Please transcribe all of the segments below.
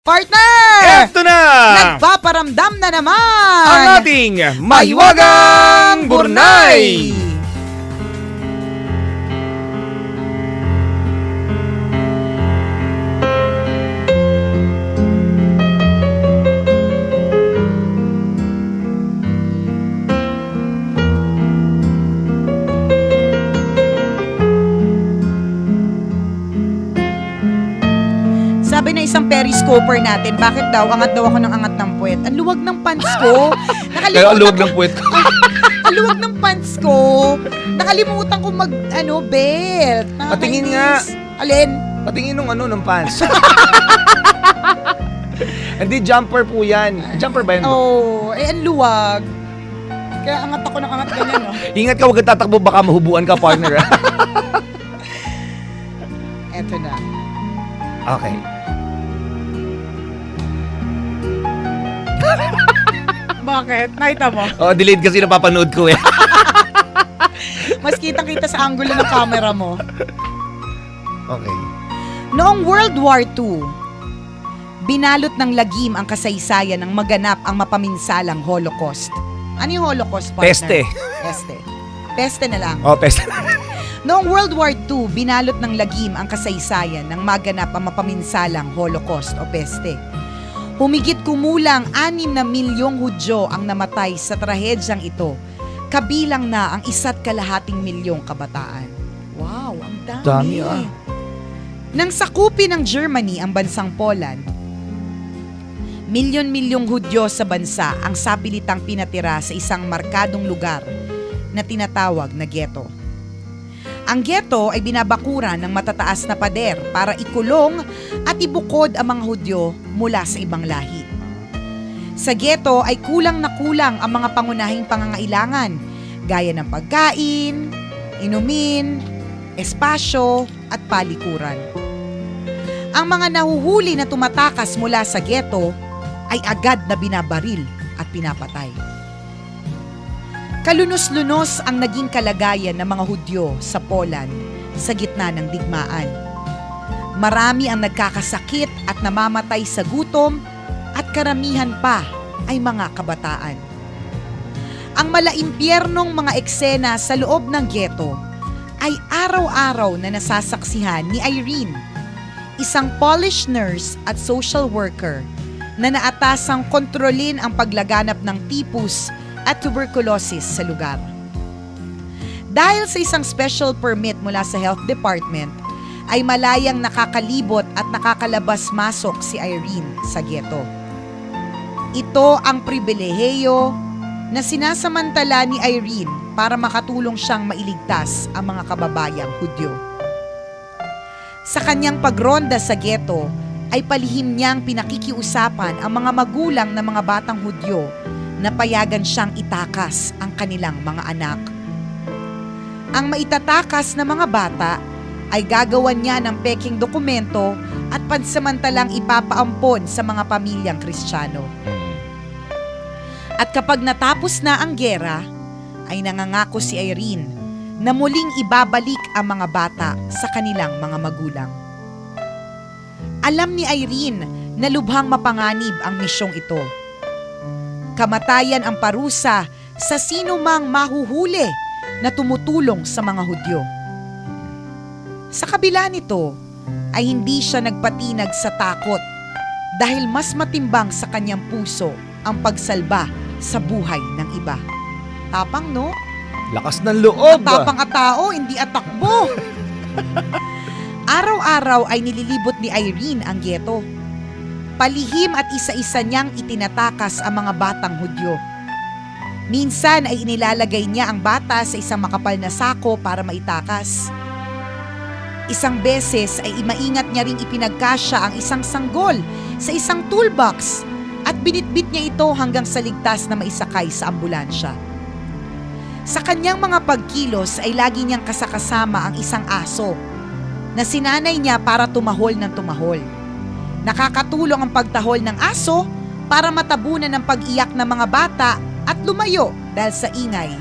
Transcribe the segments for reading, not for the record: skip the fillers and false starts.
Partner! Eto na! Nagpaparamdam na naman Ang ating Mahiwagang Burnay! Sabi na isang periscoper natin, bakit daw angat daw ako ng angat ng puwet? Ang luwag ng pants ko. Kaya ang luwag ng puwet ko. Ang luwag ng pants ko. Nakalimutan ko belt. Patingin Nakakainis. Alin? Patingin nung ng pants. Hindi, jumper po yan. Jumper ba yan? Ang luwag. Kaya angat ako ng angat ganyan, no? Ingat ka, huwag ka tatakbo, baka mahubuan ka, partner. Eto na. Okay. Bakit? Nakita mo? Delayed kasi napapanood ko eh. Mas kitang-kita sa angulo ng camera mo. Okay. Noong World War II, binalot ng lagim ang kasaysayan ng maganap ang mapaminsalang Holocaust. Ano yung Holocaust, partner? Peste. Peste na lang. Peste. Noong World War II, binalot ng lagim ang kasaysayan ng maganap ang mapaminsalang Holocaust o peste. Humigit kumulang 6 na milyong Hudyo ang namatay sa trahedyang ito, kabilang na ang 1.2 milyong kabataan. Wow, ang dami. Dami, ah. Nang sakupin ng Germany ang bansang Poland, milyon-milyong Hudyo sa bansa ang sapilitang pinatira sa isang markadong lugar na tinatawag na ghetto. Ang ghetto ay binabakuran ng matataas na pader para ikulong at ibukod ang mga Hudyo mula sa ibang lahi. Sa ghetto ay kulang na kulang ang mga pangunahing pangangailangan gaya ng pagkain, inumin, espasyo at palikuran. Ang mga nahuhuli na tumatakas mula sa ghetto ay agad na binabaril at pinapatay. Kalunos-lunos ang naging kalagayan ng mga Hudyo sa Poland sa gitna ng digmaan. Marami ang nagkakasakit at namamatay sa gutom at karamihan pa ay mga kabataan. Ang malaimpyernong mga eksena sa loob ng ghetto ay araw-araw na nasasaksihan ni Irene, isang Polish nurse at social worker na naatasang kontrolin ang paglaganap ng tipus at tuberculosis sa lugar. Dahil sa isang special permit mula sa health department, ay malayang nakakalibot at nakakalabas-masok si Irene sa ghetto. Ito ang pribilehiyo na sinasamantala ni Irene para makatulong siyang mailigtas ang mga kababayang Hudyo. Sa kanyang pagronda sa ghetto, ay palihim niyang pinakikiusapan ang mga magulang ng mga batang Hudyo na payagan siyang itakas ang kanilang mga anak. Ang maitatakas na mga bata ay gagawan niya ng peking dokumento at pansamantalang ipapaampon sa mga pamilyang Kristiyano. At kapag natapos na ang giyera, ay nangangako si Irene na muling ibabalik ang mga bata sa kanilang mga magulang. Alam ni Irene na lubhang mapanganib ang misyong ito. Kamatayan ang parusa sa sino mang mahuhuli na tumutulong sa mga Hudyo. Sa kabila nito, ay hindi siya nagpatinag sa takot dahil mas matimbang sa kanyang puso ang pagsalba sa buhay ng iba. Tapang, no? Lakas ng loob. Tapang at tao, hindi atakbo. Araw-araw ay nililibot ni Irene ang ghetto. Palihim at isa-isa niyang itinatakas ang mga batang Hudyo. Minsan ay inilalagay niya ang bata sa isang makapal na sako para maitakas. Isang beses ay maingat niya ring ipinagkasya ang isang sanggol sa isang toolbox at binitbit niya ito hanggang sa ligtas na maisakay sa ambulansya. Sa kanyang mga pagkilos ay lagi niyang kasakasama ang isang aso na sinanay niya para tumahol ng tumahol. Nakakatulong ang pagtahol ng aso para matabunan ang pag-iyak ng mga bata at lumayo dahil sa ingay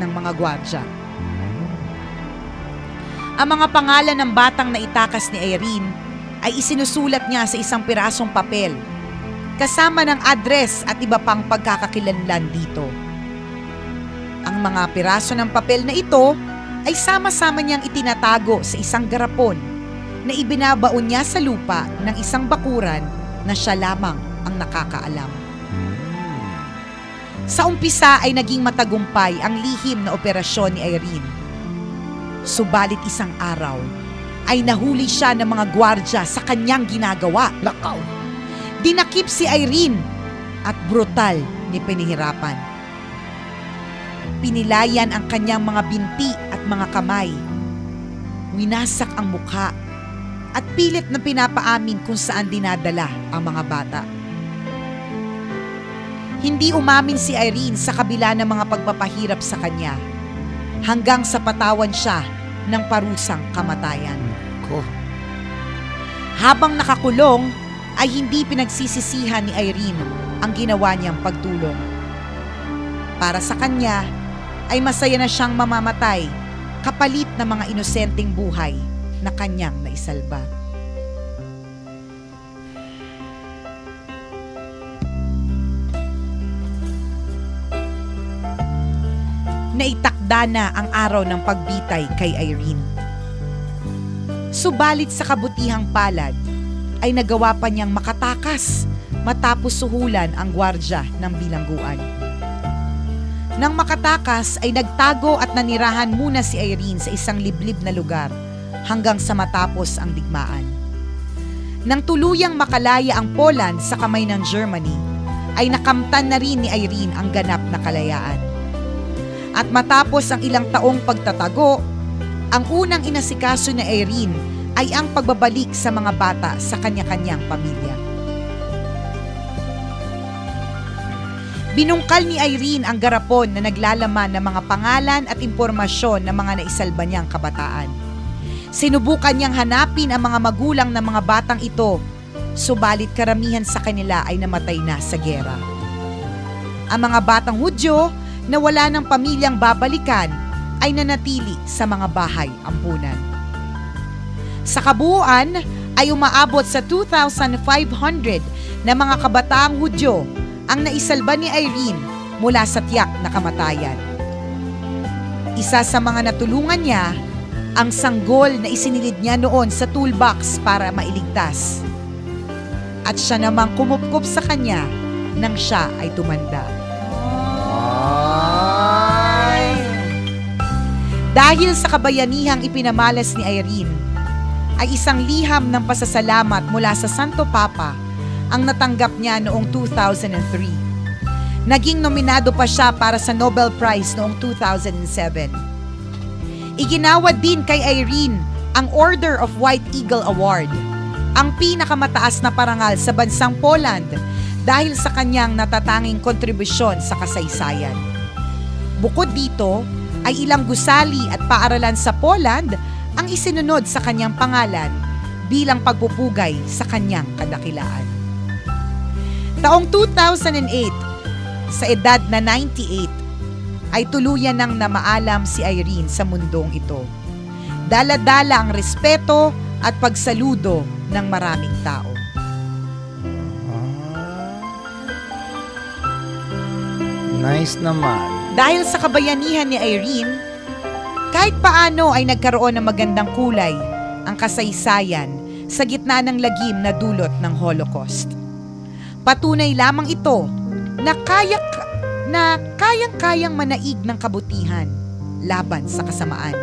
ng mga gwardya. Ang mga pangalan ng batang naitakas ni Irene ay isinusulat niya sa isang pirasong papel kasama ng address at iba pang pagkakakilanlan dito. Ang mga piraso ng papel na ito ay sama-sama niyang itinatago sa isang garapon na ibinabaon niya sa lupa ng isang bakuran na siya lamang ang nakakaalam. Sa umpisa ay naging matagumpay ang lihim na operasyon ni Irene. Subalit isang araw ay nahuli siya ng mga gwardya sa kanyang ginagawa. Lakaw. Dinakip si Irene at brutal ni pinahirapan. Pinilayan ang kanyang mga binti at mga kamay. Winasak ang mukha at pilit na pinapaamin kung saan dinadala ang mga bata. Hindi umamin si Irene sa kabila ng mga pagpapahirap sa kanya hanggang sa patawan siya ng parusang kamatayan. Ko. Habang nakakulong, ay hindi pinagsisisihan ni Irene ang ginawa niyang pagtulong. Para sa kanya, ay masaya na siyang mamamatay kapalit ng mga inosenteng buhay na kanyang naisalba. Naitakda na ang araw ng pagbitay kay Irene. Subalit sa kabutihang palad, ay nagawa pa niyang makatakas matapos suhulan ang gwardya ng bilangguan. Nang makatakas ay nagtago at nanirahan muna si Irene sa isang liblib na lugar hanggang sa matapos ang digmaan. Nang tuluyang makalaya ang Poland sa kamay ng Germany, ay nakamtan na rin ni Irene ang ganap na kalayaan. At matapos ang ilang taong pagtatago, ang unang inasikaso ni Irene ay ang pagbabalik sa mga bata sa kanya-kanyang pamilya. Binungkal ni Irene ang garapon na naglalaman ng mga pangalan at impormasyon ng mga naisalba niyang kabataan. Sinubukan niyang hanapin ang mga magulang ng mga batang ito, subalit karamihan sa kanila ay namatay na sa giyera. Ang mga batang Hudyo na wala ng pamilyang babalikan ay nanatili sa mga bahay ampunan. Sa kabuuan ay umaabot sa 2,500 na mga kabataang Hudyo ang naisalba ni Irene mula sa tiyak na kamatayan. Isa sa mga natulungan niya ang sanggol na isinilid niya noon sa toolbox para mailigtas. At siya namang kumupkup sa kanya nang siya ay tumanda. Dahil sa kabayanihang ipinamalas ni Irene, ay isang liham ng pasasalamat mula sa Santo Papa ang natanggap niya noong 2003. Naging nominado pa siya para sa Nobel Prize noong 2007. Iginawad din kay Irene ang Order of White Eagle Award, ang pinakamataas na parangal sa bansang Poland dahil sa kanyang natatanging kontribusyon sa kasaysayan. Bukod dito, ay ilang gusali at paaralan sa Poland ang isinunod sa kanyang pangalan bilang pagpupugay sa kanyang kadakilaan. Taong 2008, sa edad na 98, ay tuluyan nang namaalam si Irene sa mundong ito. Dala-dala ang respeto at pagsaludo ng maraming tao. Nice naman. Dahil sa kabayanihan ni Irene, kahit paano ay nagkaroon ng magandang kulay ang kasaysayan sa gitna ng lagim na dulot ng Holocaust. Patunay lamang ito na kayang-kayang manaig ng kabutihan laban sa kasamaan.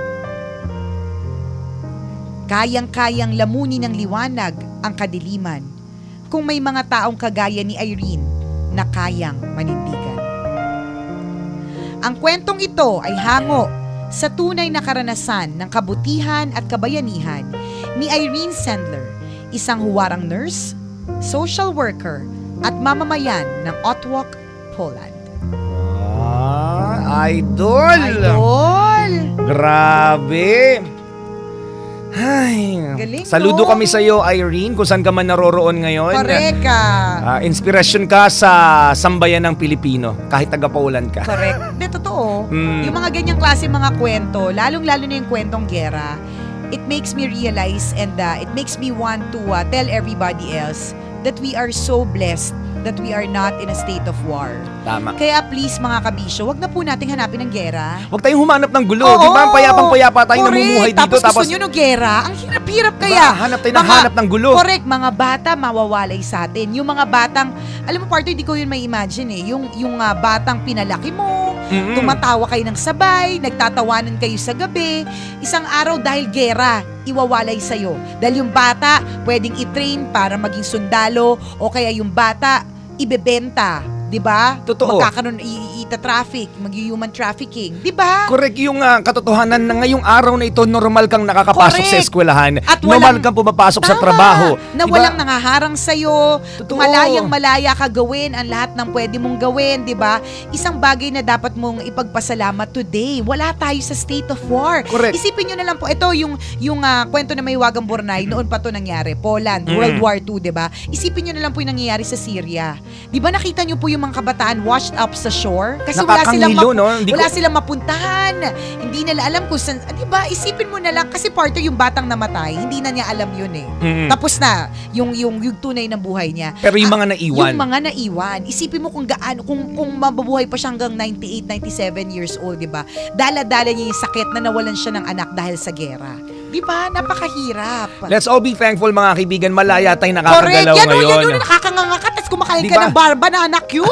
Kayang-kayang lamunin ng liwanag ang kadiliman kung may mga taong kagaya ni Irene na kayang manindigan. Ang kwentong ito ay hango sa tunay na karanasan ng kabutihan at kabayanihan ni Irene Sendler, isang huwarang nurse, social worker at mamamayan ng Otwock, Poland. Idol! Idol! Grabe! Ay, Galing, saludo no? kami sa iyo, Irene, kung saan ka man naroroon ngayon. Correct ka. Inspirasyon ka sa sambayan ng Pilipino, kahit taga-Poland ka. Correct. Hindi, totoo. Mm. Yung mga ganyang klase mga kwento, lalong-lalo na yung kwentong gera, it makes me realize and it makes me want to tell everybody else that we are so blessed that we are not in a state of war. Tama. Kaya please mga kabisyo, wag na po nating hanapin ng gera. Huwag tayong humanap ng gulo. Oo, Di ba? Payapang-payapa tayo correct. namumuhay dito. Tapos gusto nyo ng gera? Ang hirap-hirap kaya. Hanap tayo ng hanap ng gulo. Correct, mga bata mawawalay sa atin. Yung mga batang, alam mo partner, hindi ko yun may imagine eh. Yung batang pinalaki mo, tumatawa kayo ng sabay, nagtatawanan kayo sa gabi, isang araw dahil gera, iwawalay sa'yo. Dahil yung bata, pwedeng i-train para maging sundalo, o kaya yung bata, ibebenta. Diba? Totoo. Magkakaroon, ita-traffic, mag-human trafficking. Diba? Correct yung katotohanan na ngayong araw na ito, normal kang nakakapasok Correct. sa eskwelahan. At Normal walang- kang pumapasok sa Tama, trabaho. na Diba? walang nangaharang sa'yo. Totoo. Malayang-malaya ka gawin ang lahat ng pwede mong gawin, di ba? Isang bagay na dapat mong ipagpasalamat today. Wala tayo sa state of war. Correct. Isipin nyo na lang po, ito yung kwento na may Hiwagang Burnay, noon pa to nangyari. Poland, World War II, di ba? Isipin nyo na lang po yung nangyayari sa Syria. Di ba nakita nyo po yung mga kabataan washed up sa shore? Kasi Nakakangilo, no? Hindi wala ko- silang mapuntahan. Hindi nila alam kung saan. Di ba? Isipin mo na lang, kasi partner yung batang namatay, hindi na niya alam yun eh. Tapos na, yung tunay ng buhay niya. Pero yung mga naiwan. Yung mga naiwan. Isipin mo kung gaano, kung mabubuhay pa siya hanggang 98, 97 years old, di ba? Dala-dala niya yung sakit na nawalan siya ng anak dahil sa gera. Di ba? Napakahirap. Let's all be thankful mga kaibigan. Malaya tayong nakakagalaw Correct. ngayon. Yan o, nakakanganga ka, tapos kumakain Di ka ba? ng banana Q.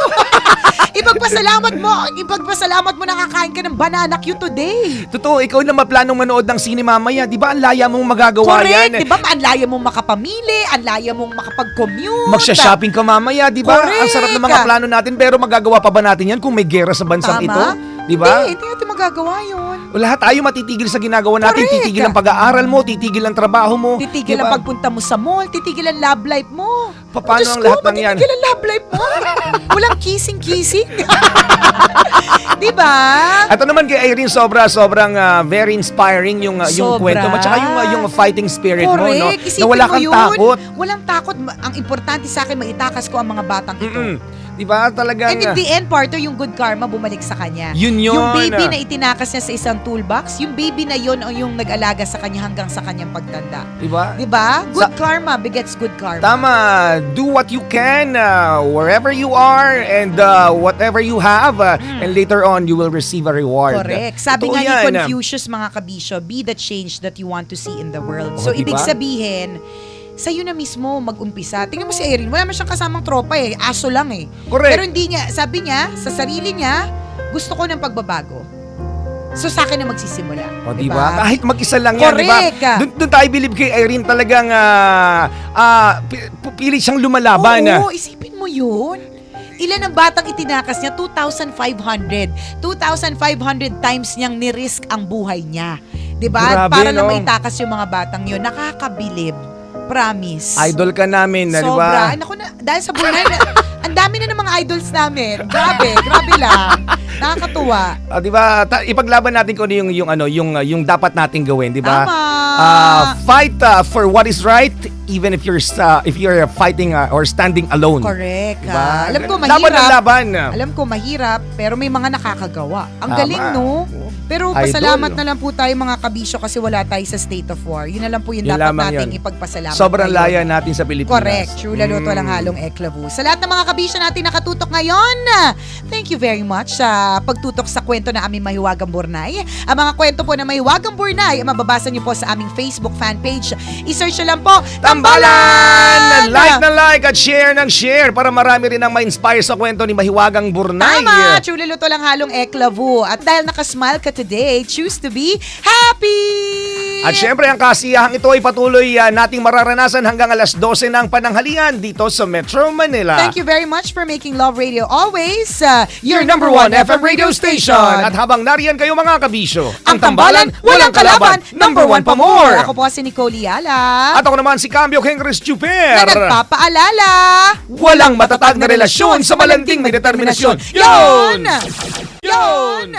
Ipagpasalamat mo nakakain ka ng banana Q today. Totoo, ikaw na maplanong manood ng sine mamaya. Di ba ang laya mong magagawa Correct. yan? Di ba? Ang laya mong makapamili, ang laya mong makapag-commute. Magsha-shopping ka mamaya, di ba? Correct. Ang sarap ng mga plano natin, pero magagawa pa ba natin yan kung may gera sa bansang Tama. ito? Di ba? Hindi natin magagawa yun. Lahat tayo matitigil sa ginagawa natin. Correct. Titigil ang pag-aaral mo, titigil ang trabaho mo. Titigil Di ba? ang pagpunta mo sa mall, titigil ang love life mo. Paano Diyos ang ko, lahat ng yan? matitigil ang love life mo. Walang kissing-kissing. Di ba? Ito naman kay Irene, sobrang very inspiring yung Sobra. kwento mo. Tsaka yung fighting spirit mo, no? Correct. Na Isipin wala mo kang yun. takot. Walang takot. Ang importante sa akin, maitakas ko ang mga batang ito. Di ba? Talagang... And in the end, partner, yung good karma bumalik sa kanya. Yun. Yung baby na itinakas niya sa isang toolbox, yung baby na yun o yung nag-alaga sa kanya hanggang sa kanyang pagtanda. Di ba? Di ba? Good karma begets good karma. Tama. Do what you can wherever you are and whatever you have and later on you will receive a reward. Correct. Sabi Totoo nga ni yan. Confucius, mga kabisyo, be the change that you want to see in the world. Oh, So, diba? ibig sabihin, sa'yo na mismo mag-umpisa. Tingnan mo si Erin, wala man siyang kasamang tropa eh. Aso lang eh. Correct. Pero hindi niya, sabi niya, sa sarili niya, gusto ko ng pagbabago. So, sa akin na magsisimula. O, di ba? Kahit mag-isa lang yan, di Correct. ba? Doon tayo believe kay Irene talagang pili siyang lumalaban. Oo, isipin mo yun. Ilan ang batang itinakas niya? 2,500. 2,500 times niyang nirisk ang buhay niya. 'Di ba? Grabe, Para lang no? maitakas yung mga batang yun. Nakakabilib. Promise. Idol ka namin, di Sobra. ba? Ay, naku na, dahil sa Brunei, ang dami na ng mga idols namin. Grabe lang. Nakakatuwa. Di ba? Ipaglaban natin kung ano yung dapat nating gawin, di ba? Tama. Fight for what is right even if you're fighting or standing alone. Correct. Diba? Alam ko mahirap. Laban ng laban. Alam ko mahirap, pero may mga nakakagawa. Ang Tama. galing, no? Pero Idol. pasalamat na lang po tayo mga kabisyo kasi wala tayo sa state of war. Yun na lang po yung Yun dapat lamang nating yun. ipagpasalamat. Sobrang ngayon. laya natin sa Pilipinas. Correct. True, lalo to lang halong eklavu. Sa lahat ng mga kabisyo natin nakatutok ngayon, thank you very much sa pagtutok sa kwento na aming Mahiwagang Burnay. Ang mga kwento po na Mahiwagang Burnay, mababasa niyo po sa aming Facebook fan page. I-search nyo lang po, Tambalan! Like at share ng share para marami rin ang ma-inspire sa kwento ni Mahiwagang Burnay. Tama! True, lalo to lang halong eklavu. At dahil nakasmile ka today, choose to be happy! At syempre, ang kasiyahang ito ay patuloy nating mararanasan hanggang alas 12 ng pananghalian dito sa Metro Manila. Thank you very much for making Love Radio always Your number one FM radio station. At habang nariyan kayo mga kabisyo, ang tambalan, walang kalaban, number one pa more. Ako po si Nicole Yala. At ako naman si Cambio Henry Na Juper. nagpapaalala. Walang matatag na relasyon sa malanding may determinasyon. Yun! Yun!